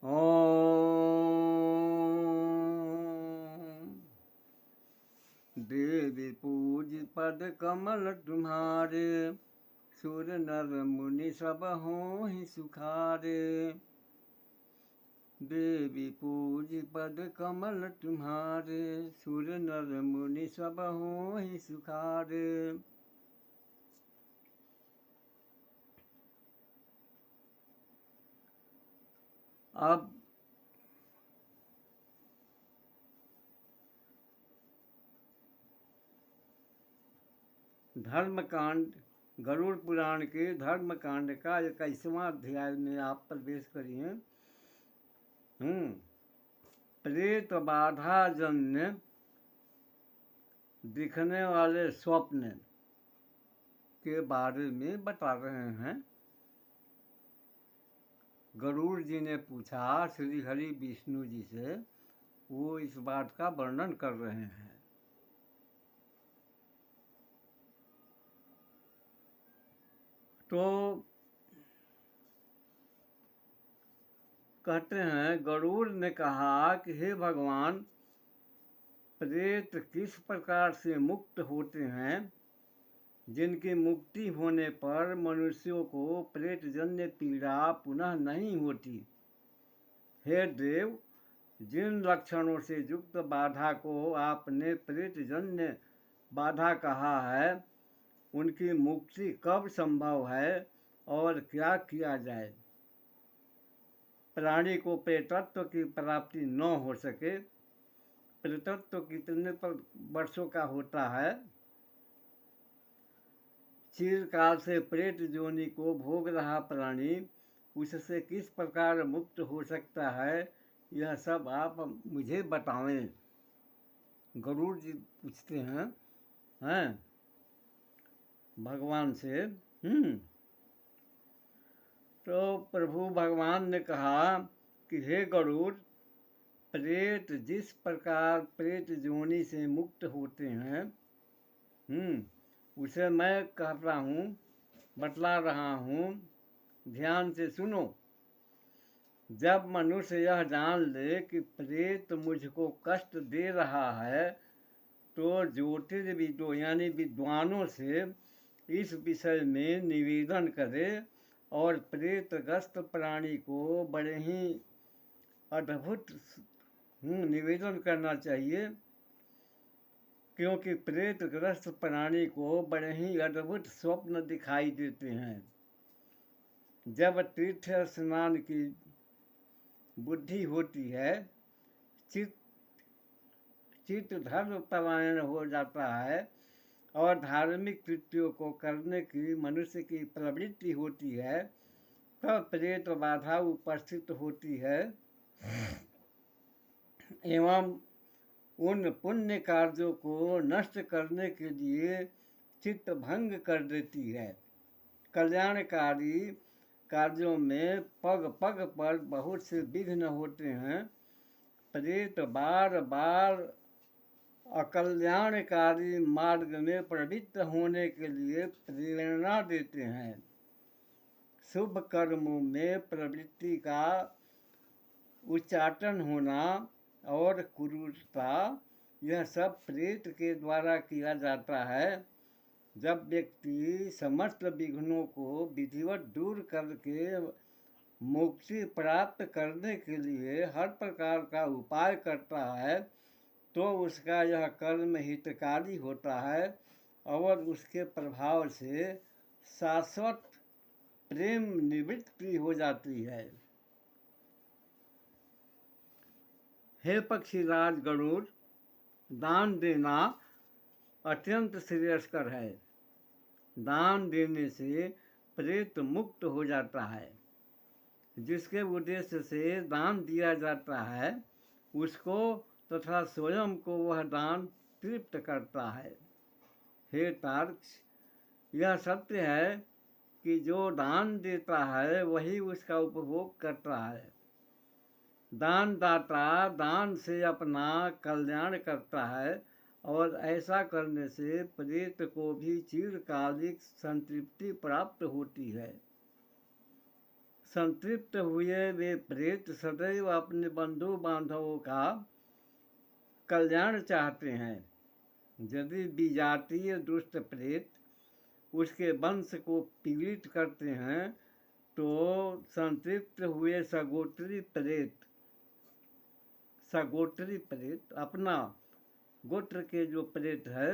ओम। देवी पूज पद कमल तुम्हारे, सुर नर मुनि सब होहि सुखारे। देवी पूज पद कमल तुम्हारे, सुर नर मुनि सब होहि सुखारे। अब धर्मकांड, गरुड़ पुराण के धर्मकांड का 21वां अध्याय में आप प्रवेश करिए। प्रेत बाधा जन्य दिखने वाले स्वप्न के बारे में बता रहे हैं। गरुड़ जी ने पूछा श्री हरि विष्णु जी से, वो इस बात का वर्णन कर रहे हैं। तो कहते हैं, गरुड़ ने कहा कि हे भगवान, प्रेत किस प्रकार से मुक्त होते हैं, जिनकी मुक्ति होने पर मनुष्यों को प्रेत जन्य पीड़ा पुनः नहीं होती। हे देव, जिन लक्षणों से युक्त बाधा को आपने प्रेत जन्य बाधा कहा है, उनकी मुक्ति कब संभव है और क्या किया जाए। प्राणी को प्रेतत्व की प्राप्ति न हो सके। प्रेतत्व कितने वर्षों का होता है। चिरकाल से प्रेत योनि को भोग रहा प्राणी उससे किस प्रकार मुक्त हो सकता है, यह सब आप मुझे बताएं। गरुड़ जी पूछते हैं भगवान से। तो प्रभु भगवान ने कहा कि हे गरुड़, प्रेत जिस प्रकार प्रेत योनि से मुक्त होते हैं, उसे मैं कहता हूँ, बतला रहा हूँ, ध्यान से सुनो। जब मनुष्य यह जान ले कि प्रेत मुझको कष्ट दे रहा है, तो ज्योतिर्विदों यानी विद्वानों से इस विषय में निवेदन करे और प्रेतग्रस्त प्राणी को बड़े ही अद्भुत निवेदन करना चाहिए, क्योंकि प्रेतग्रस्त प्राणी को बड़े ही अद्भुत स्वप्न दिखाई देते हैं। जब तीर्थ स्नान की बुद्धि होती है, चित्त धर्म परायण हो जाता है और धार्मिक कृत्यों को करने की मनुष्य की प्रवृत्ति होती है, तब प्रेत बाधा उपस्थित होती है एवं उन पुण्य कार्यों को नष्ट करने के लिए चित्त भंग कर देती है। कल्याणकारी कार्यों में पग पग पर बहुत से विघ्न होते हैं। प्रेत बार बार अकल्याणकारी मार्ग में प्रवृत्त होने के लिए प्रेरणा देते हैं। शुभ कर्मों में प्रवृत्ति का उच्चाटन होना और क्रूरता, यह सब प्रेत के द्वारा किया जाता है। जब व्यक्ति समस्त विघ्नों को विधिवत दूर करके मुक्ति प्राप्त करने के लिए हर प्रकार का उपाय करता है, तो उसका यह कर्म हितकारी होता है और उसके प्रभाव से शाश्वत प्रेम निवृत्ति हो जाती है। हे पक्षीराज गरुड़, दान देना अत्यंत श्रेयस्कर है। दान देने से प्रेत मुक्त हो जाता है। जिसके उद्देश्य से दान दिया जाता है, उसको तथा स्वयं को वह दान तृप्त करता है। हे तार्क्ष, यह सत्य है कि जो दान देता है वही उसका उपभोग करता है। दानदाता दान से अपना कल्याण करता है और ऐसा करने से प्रेत को भी चिरकालिक संतृप्ति प्राप्त होती है। संतृप्त हुए वे प्रेत सदैव अपने बंधु बांधवों का कल्याण चाहते हैं। यदि विजातीय दुष्ट प्रेत उसके वंश को पीड़ित करते हैं तो संतृप्त हुए सगोत्री प्रेत अपना गोत्र के जो प्रेत है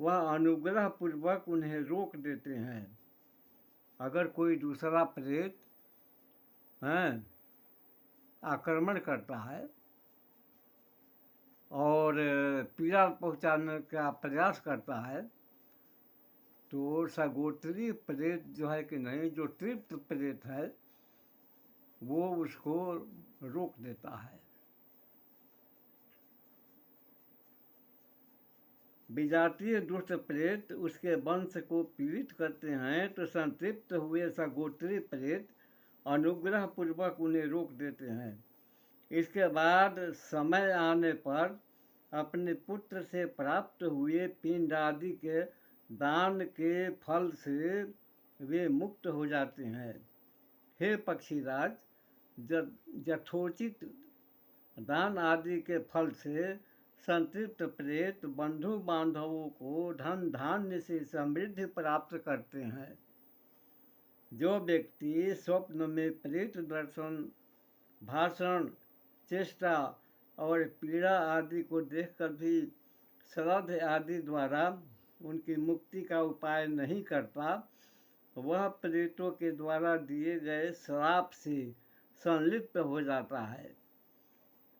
वह अनुग्रह पूर्वक उन्हें रोक देते हैं। अगर कोई दूसरा प्रेत आक्रमण करता है और पीड़ा पहुंचाने का प्रयास करता है तो सगोत्री प्रेत जो है कि नहीं, जो तृप्त प्रेत है वो उसको रोक देता है। विजातीय दुष्ट प्रेत उसके वंश को पीड़ित करते हैं तो संतृप्त हुए सगोत्री प्रेत अनुग्रह पूर्वक उन्हें रोक देते हैं। इसके बाद समय आने पर अपने पुत्र से प्राप्त हुए पिंड आदि के दान के फल से वे मुक्त हो जाते हैं। हे पक्षीराज, यथोचित दान आदि के फल से संतृप्त प्रेत बंधु बांधवों को धन धान्य से समृद्धि प्राप्त करते हैं। जो व्यक्ति स्वप्न में प्रेत दर्शन, भाषण, चेष्टा और पीड़ा आदि को देखकर भी श्राद्ध आदि द्वारा उनकी मुक्ति का उपाय नहीं करता, वह प्रेतों के द्वारा दिए गए श्राप से संलिप्त हो जाता है।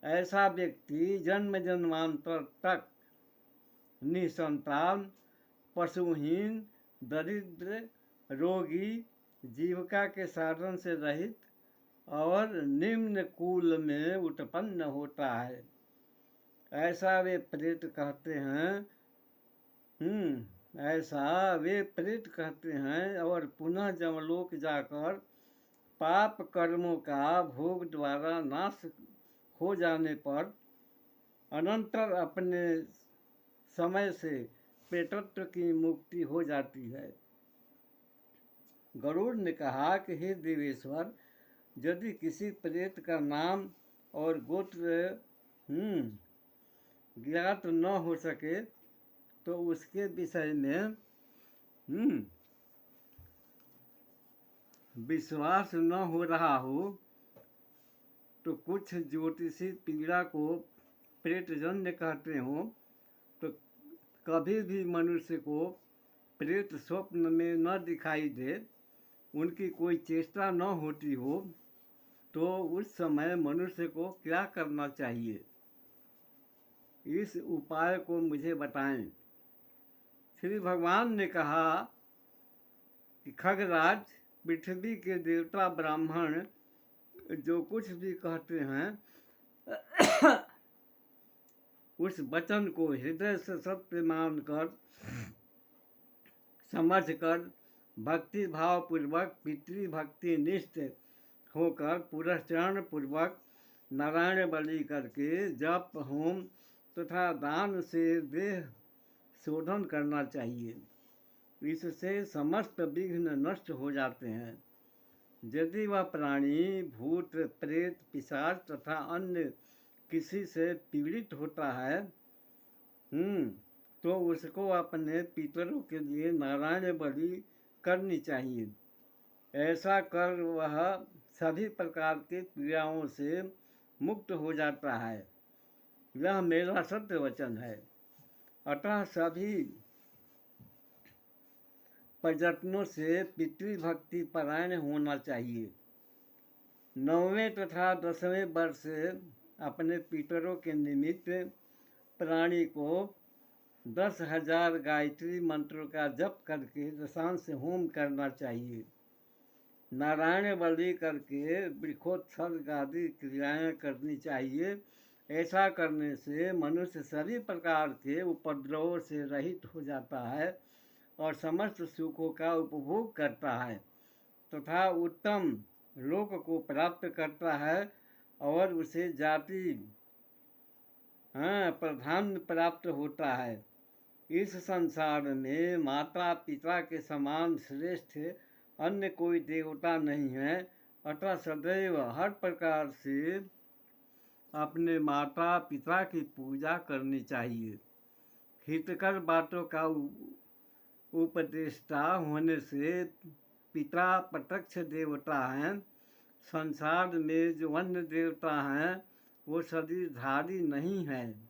ऐसा व्यक्ति जन्म जन्मांतर तक निसंतान, पशुहीन, दरिद्र, रोगी, जीविका के साधन से रहित और निम्न कुल में उत्पन्न होता है। ऐसा वे प्रेत कहते हैं और पुनः जमलोक जाकर पाप कर्मों का भोग द्वारा नाश हो जाने पर अनंतर अपने समय से प्रेतत्व की मुक्ति हो जाती है। गरुड़ ने कहा कि हे देवेश्वर, यदि किसी प्रेत का नाम और गोत्र ज्ञात न हो सके तो उसके विषय में विश्वास न हो रहा हो तो कुछ ज्योतिषी पीड़ा को प्रेतजन्य कहते हो, तो कभी भी मनुष्य को प्रेत स्वप्न में न दिखाई दे, उनकी कोई चेष्टा न होती हो, तो उस समय मनुष्य को क्या करना चाहिए, इस उपाय को मुझे बताएं। श्री भगवान ने कहा कि खगराज, पृथ्वी के देवता ब्राह्मण जो कुछ भी कहते हैं उस वचन को हृदय से सत्य मानकर, समझकर, भक्ति भाव पूर्वक, पितृभक्ति निष्ठ होकर पुरस्चरण पूर्वक नारायण बलि करके जप, होम तथा दान से देह शोधन करना चाहिए। इससे समस्त विघ्न नष्ट हो जाते हैं। यदि वह प्राणी भूत, प्रेत, पिशाच तथा अन्य किसी से पीड़ित होता है तो उसको अपने पितरों के लिए नारायण बलि करनी चाहिए। ऐसा कर वह सभी प्रकार के पीड़ाओं से मुक्त हो जाता है। यह मेरा सत्य वचन है। अतः सभी प्रयत्नों से पितृभक्ति परायण होना चाहिए। 9वें तथा 10वें वर्ष से अपने पितरों के निमित्त प्राणी को 10,000 गायत्री मंत्रों का जप करके दशांश होम करना चाहिए। नारायण बलि करके वृक्षोत्सर्ग आदि क्रियाएं करनी चाहिए। ऐसा करने से मनुष्य सभी प्रकार के उपद्रवों से रहित हो जाता है और समस्त सुखों का उपभोग करता है तथा उत्तम लोक को प्राप्त करता है और उसे जाति प्राधान्य प्राप्त होता है। इस संसार में माता पिता के समान श्रेष्ठ अन्य कोई देवता नहीं है अतः सदैव हर प्रकार से अपने माता पिता की पूजा करनी चाहिए। हितकर बातों का उपदेष्टा होने से पिता प्रत्यक्ष देवता हैं। संसार में जो अन्य देवता हैं वो शरीरधारी नहीं हैं।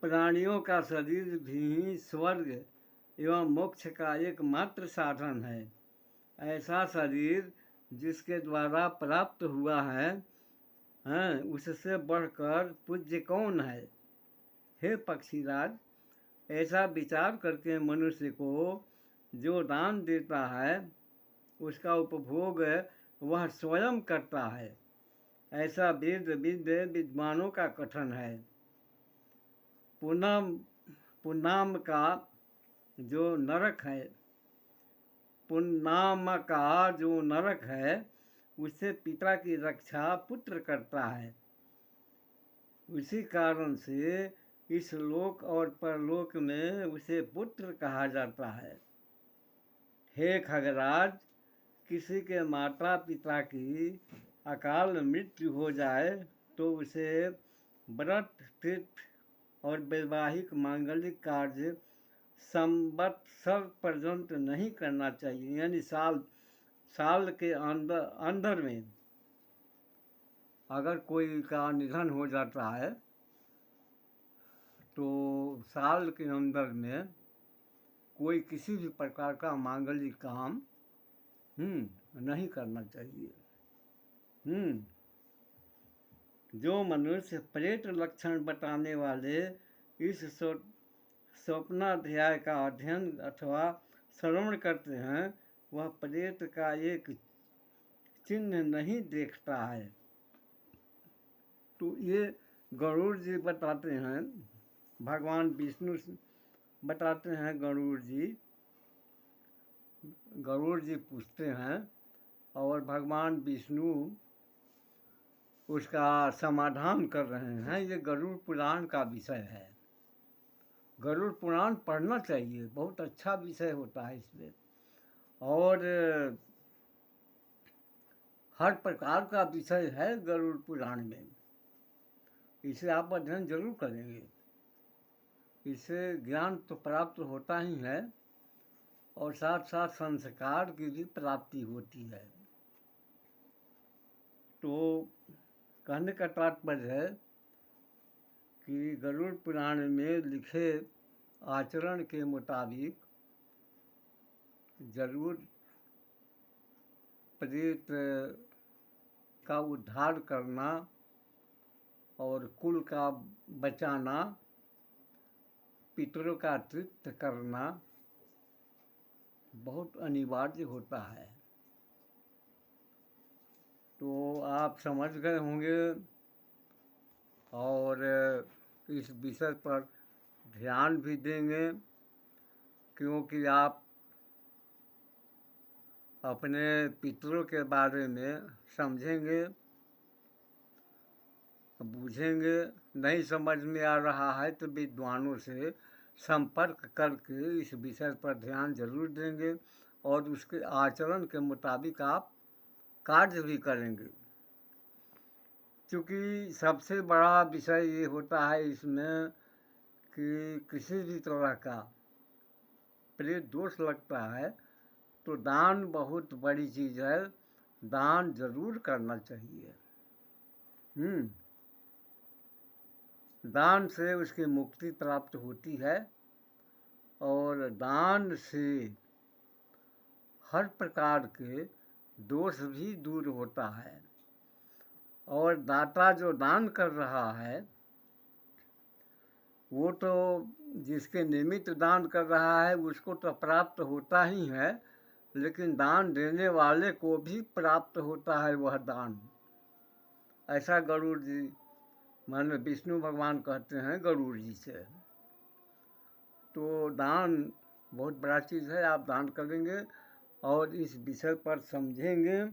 प्राणियों का शरीर भी स्वर्ग एवं मोक्ष का एकमात्र साधन है। ऐसा शरीर जिसके द्वारा प्राप्त हुआ है उससे बढ़कर पूज्य कौन है। हे पक्षीराज, ऐसा विचार करके मनुष्य को जो दान देता है उसका उपभोग वह स्वयं करता है, ऐसा वेद विद्वानों का कथन है। पुन्नाम का जो नरक है उससे पिता की रक्षा पुत्र करता है। उसी कारण से इस लोक और परलोक में उसे पुत्र कहा जाता है। हे खगराज, किसी के माता पिता की अकाल मृत्यु हो जाए तो उसे व्रत तीर्थ और वैवाहिक मांगलिक कार्य संवत्सर पर्यंत नहीं करना चाहिए। यानी साल के अंदर में अगर कोई का निधन हो जाता है तो साल के अंदर में कोई किसी भी प्रकार का मांगलिक काम नहीं करना चाहिए। जो मनुष्य प्रेत लक्षण बताने वाले इस स्वप्नाध्याय का अध्ययन अथवा श्रवण करते हैं वह प्रेत का एक चिन्ह नहीं देखता है। तो ये गरुड़ जी बताते हैं, भगवान विष्णु बताते हैं। गरुड़ जी पूछते हैं और भगवान विष्णु उसका समाधान कर रहे हैं। ये गरुड़ पुराण का विषय है। गरुड़ पुराण पढ़ना चाहिए, बहुत अच्छा विषय होता है इसमें, और हर प्रकार का विषय है गरुड़ पुराण में। इसे आप अध्ययन जरूर करेंगे। इससे ज्ञान तो प्राप्त होता ही है और साथ साथ संस्कार की भी प्राप्ति होती है। तो कहने का तात्पर्य है कि गरुड़ पुराण में लिखे आचरण के मुताबिक जरूर प्रेत का उद्धार करना और कुल का बचाना, पितरों का तृप्त करना बहुत अनिवार्य होता है। तो आप समझ गए होंगे और इस विषय पर ध्यान भी देंगे, क्योंकि आप अपने पितरों के बारे में समझेंगे, बूझेंगे। नहीं समझ में आ रहा है तो विद्वानों से संपर्क करके इस विषय पर ध्यान जरूर देंगे और उसके आचरण के मुताबिक आप कार्य भी करेंगे। क्योंकि सबसे बड़ा विषय ये होता है इसमें कि किसी भी तरह का प्रेत दोष लगता है तो दान बहुत बड़ी चीज़ है, दान जरूर करना चाहिए। दान से उसकी मुक्ति प्राप्त होती है और दान से हर प्रकार के दोष भी दूर होता है। और दाता जो दान कर रहा है वो तो जिसके निमित्त दान कर रहा है उसको तो प्राप्त होता ही है, लेकिन दान देने वाले को भी प्राप्त होता है वह दान। ऐसा गरुड़ जी माने विष्णु भगवान कहते हैं गरुड़ जी से। तो दान बहुत बड़ा चीज़ है, आप दान करेंगे और इस विषय पर समझेंगे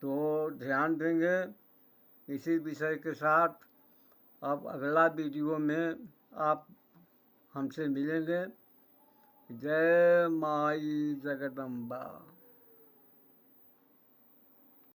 तो ध्यान देंगे। इसी विषय के साथ अब अगला वीडियो में आप हमसे मिलेंगे। जय माई जगदम्बा।